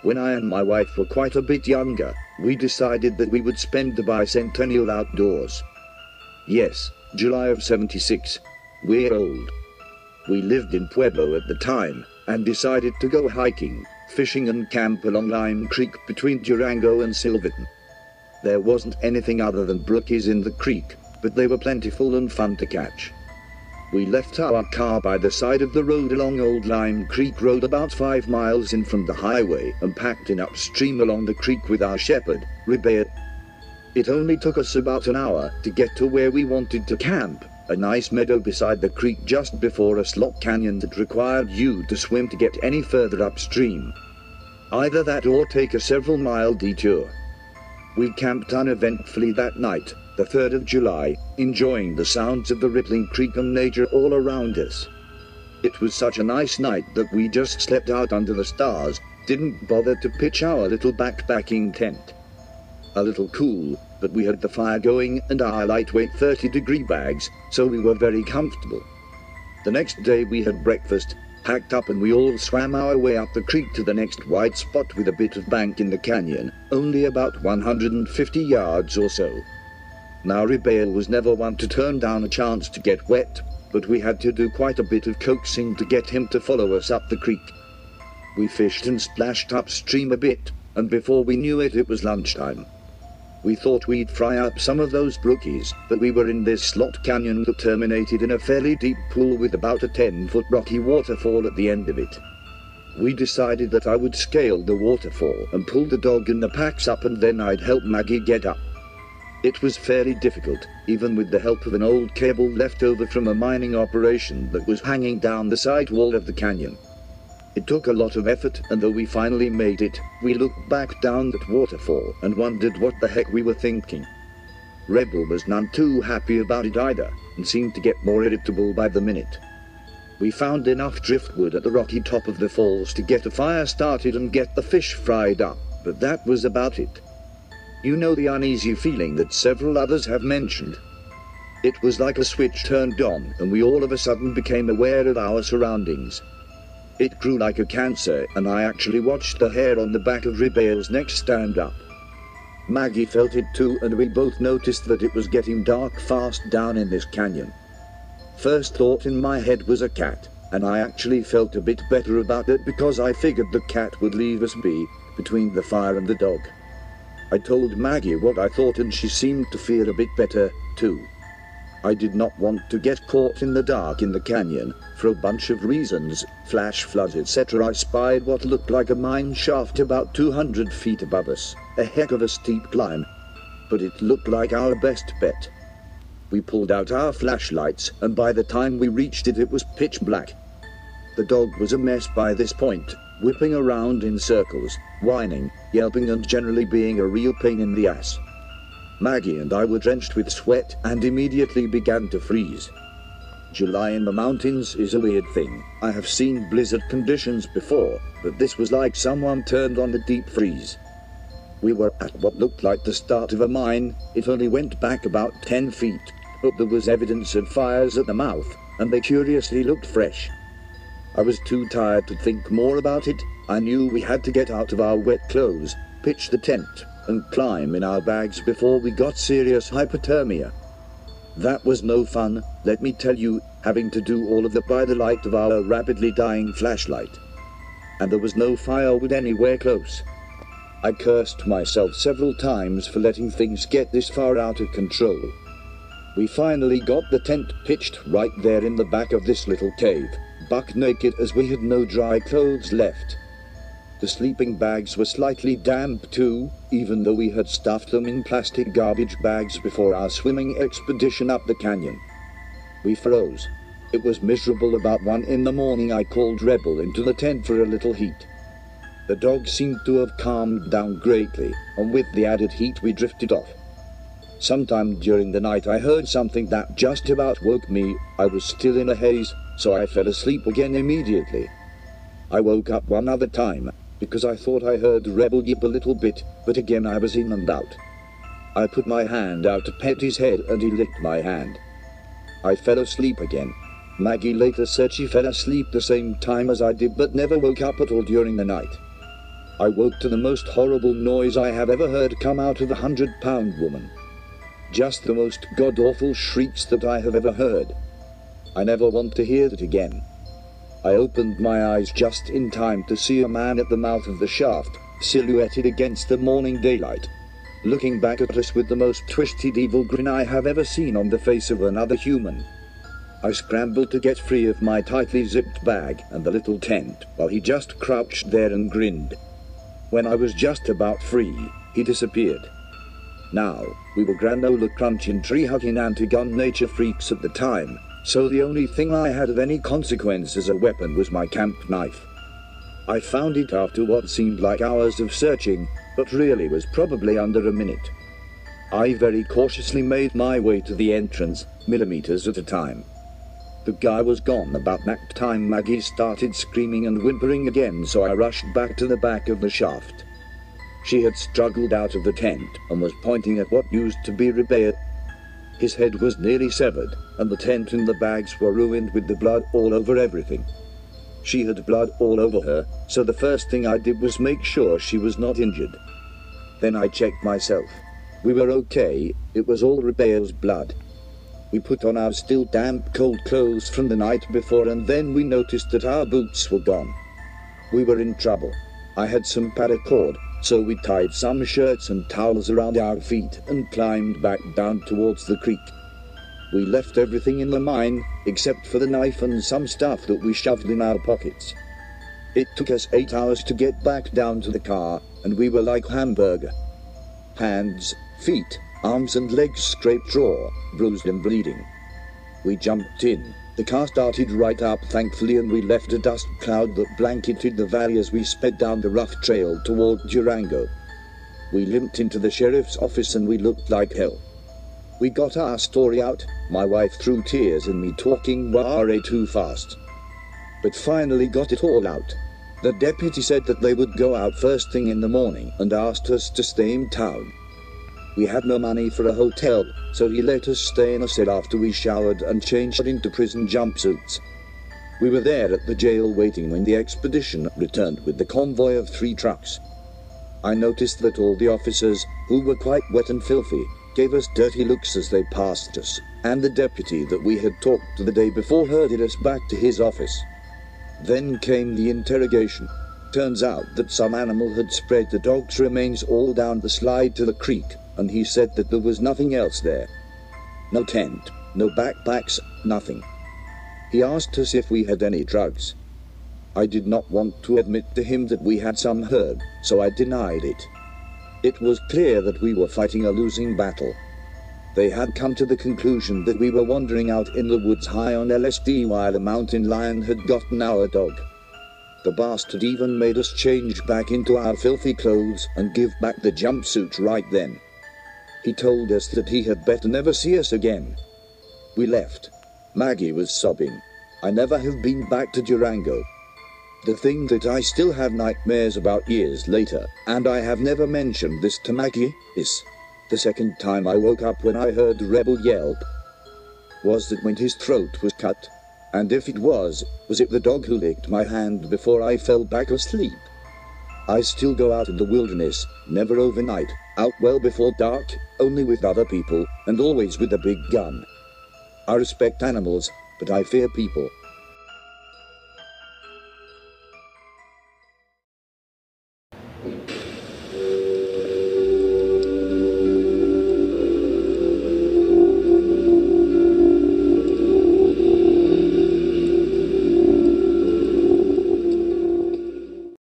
When I and my wife were quite a bit younger, we decided that we would spend the bicentennial outdoors. Yes, July of '76. We're old. We lived in Pueblo at the time, and decided to go hiking, fishing and camp along Lime Creek between Durango and Silverton. There wasn't anything other than brookies in the creek, but they were plentiful and fun to catch. We left our car by the side of the road along Old Lime Creek Road about 5 miles in from the highway and packed in upstream along the creek with our shepherd, Rebecca. It only took us about an hour to get to where we wanted to camp, a nice meadow beside the creek just before a slot canyon that required you to swim to get any further upstream. Either that or take a several-mile detour. We camped uneventfully that night, the 3rd of July, enjoying the sounds of the rippling creek and nature all around us. It was such a nice night that we just slept out under the stars, didn't bother to pitch our little backpacking tent. A little cool, but we had the fire going and our lightweight 30-degree bags, so we were very comfortable. The next day we had breakfast, packed up, and we all swam our way up the creek to the next wide spot with a bit of bank in the canyon, only about 150 yards or so. Now Rebecca was never one to turn down a chance to get wet, but we had to do quite a bit of coaxing to get him to follow us up the creek. We fished and splashed upstream a bit, and before we knew it, it was lunchtime. We thought we'd fry up some of those brookies, but we were in this slot canyon that terminated in a fairly deep pool with about a 10-foot rocky waterfall at the end of it. We decided that I would scale the waterfall and pull the dog and the packs up, and then I'd help Maggie get up. It was fairly difficult, even with the help of an old cable left over from a mining operation that was hanging down the side wall of the canyon. It took a lot of effort, and though we finally made it, we looked back down that waterfall and wondered what the heck we were thinking. Rebel was none too happy about it either, and seemed to get more irritable by the minute. We found enough driftwood at the rocky top of the falls to get a fire started and get the fish fried up, but that was about it. You know the uneasy feeling that several others have mentioned. It was like a switch turned on, and we all of a sudden became aware of our surroundings. It grew like a cancer, and I actually watched the hair on the back of Rebecca's neck stand up. Maggie felt it too, and we both noticed that it was getting dark fast down in this canyon. First thought in my head was a cat, and I actually felt a bit better about it because I figured the cat would leave us be, between the fire and the dog. I told Maggie what I thought, and she seemed to feel a bit better, too. I did not want to get caught in the dark in the canyon, for a bunch of reasons, flash floods, etc. I spied what looked like a mine shaft about 200 feet above us, a heck of a steep climb, but it looked like our best bet. We pulled out our flashlights, and by the time we reached it, it was pitch black. The dog was a mess by this point, whipping around in circles, whining, yelping, and generally being a real pain in the ass. Maggie and I were drenched with sweat and immediately began to freeze. July in the mountains is a weird thing. I have seen blizzard conditions before, but this was like someone turned on a deep freeze. We were at what looked like the start of a mine. It only went back about 10 feet, but there was evidence of fires at the mouth, and they curiously looked fresh. I was too tired to think more about it. I knew we had to get out of our wet clothes, pitch the tent, and climb in our bags before we got serious hypothermia. That was no fun, let me tell you, having to do all of that by the light of our rapidly dying flashlight. And there was no firewood anywhere close. I cursed myself several times for letting things get this far out of control. We finally got the tent pitched right there in the back of this little cave, buck naked as we had no dry clothes left. The sleeping bags were slightly damp too, even though we had stuffed them in plastic garbage bags before our swimming expedition up the canyon. We froze. It was miserable. About 1 in the morning I called Rebel into the tent for a little heat. The dog seemed to have calmed down greatly, and with the added heat we drifted off. Sometime during the night I heard something that just about woke me. I was still in a haze, so I fell asleep again immediately. I woke up one other time, because I thought I heard Rebel yip a little bit, but again I was in and out. I put my hand out to pet his head, and he licked my hand. I fell asleep again. Maggie later said she fell asleep the same time as I did, but never woke up at all during the night. I woke to the most horrible noise I have ever heard come out of a 100-pound woman. Just the most god-awful shrieks that I have ever heard. I never want to hear that again. I opened my eyes just in time to see a man at the mouth of the shaft, silhouetted against the morning daylight, looking back at us with the most twisted evil grin I have ever seen on the face of another human. I scrambled to get free of my tightly zipped bag and the little tent, while he just crouched there and grinned. When I was just about free, he disappeared. Now, we were granola crunching, tree hugging, anti-gun nature freaks at the time, so the only thing I had of any consequence as a weapon was my camp knife. I found it after what seemed like hours of searching, but really was probably under a minute. I very cautiously made my way to the entrance, millimeters at a time. The guy was gone. About that time Maggie started screaming and whimpering again, so I rushed back to the back of the shaft. She had struggled out of the tent and was pointing at what used to be Rebea. His head was nearly severed, and the tent and the bags were ruined with the blood all over everything. She had blood all over her, so the first thing I did was make sure she was not injured. Then I checked myself. We were okay, it was all Rebea's blood. We put on our still damp cold clothes from the night before, and then we noticed that our boots were gone. We were in trouble. I had some paracord, so we tied some shirts and towels around our feet and climbed back down towards the creek. We left everything in the mine, except for the knife and some stuff that we shoved in our pockets. It took us 8 hours to get back down to the car, and we were like hamburger. Hands, feet, arms and legs scraped raw, bruised and bleeding. We jumped in. The car started right up thankfully, and we left a dust cloud that blanketed the valley as we sped down the rough trail toward Durango. We limped into the sheriff's office and we looked like hell. We got our story out, my wife through tears and me talking way too fast. But finally got it all out. The deputy said that they would go out first thing in the morning and asked us to stay in town. We had no money for a hotel, so he let us stay in a cell after we showered and changed into prison jumpsuits. We were there at the jail waiting when the expedition returned with the convoy of 3 trucks. I noticed that all the officers, who were quite wet and filthy, gave us dirty looks as they passed us, and the deputy that we had talked to the day before herded us back to his office. Then came the interrogation. Turns out that some animal had spread the dog's remains all down the slide to the creek, and he said that there was nothing else there. No tent, no backpacks, nothing. He asked us if we had any drugs. I did not want to admit to him that we had some herb, so I denied it. It was clear that we were fighting a losing battle. They had come to the conclusion that we were wandering out in the woods high on LSD while a mountain lion had gotten our dog. The bastard even made us change back into our filthy clothes and give back the jumpsuits right then. He told us that he had better never see us again. We left. Maggie was sobbing. I never have been back to Durango. The thing that I still have nightmares about years later, and I have never mentioned this to Maggie, is the second time I woke up when I heard Rebel yelp. Was that when his throat was cut? And if it was it the dog who licked my hand before I fell back asleep? I still go out in the wilderness, never overnight, out well before dark, only with other people, and always with a big gun. I respect animals, but I fear people.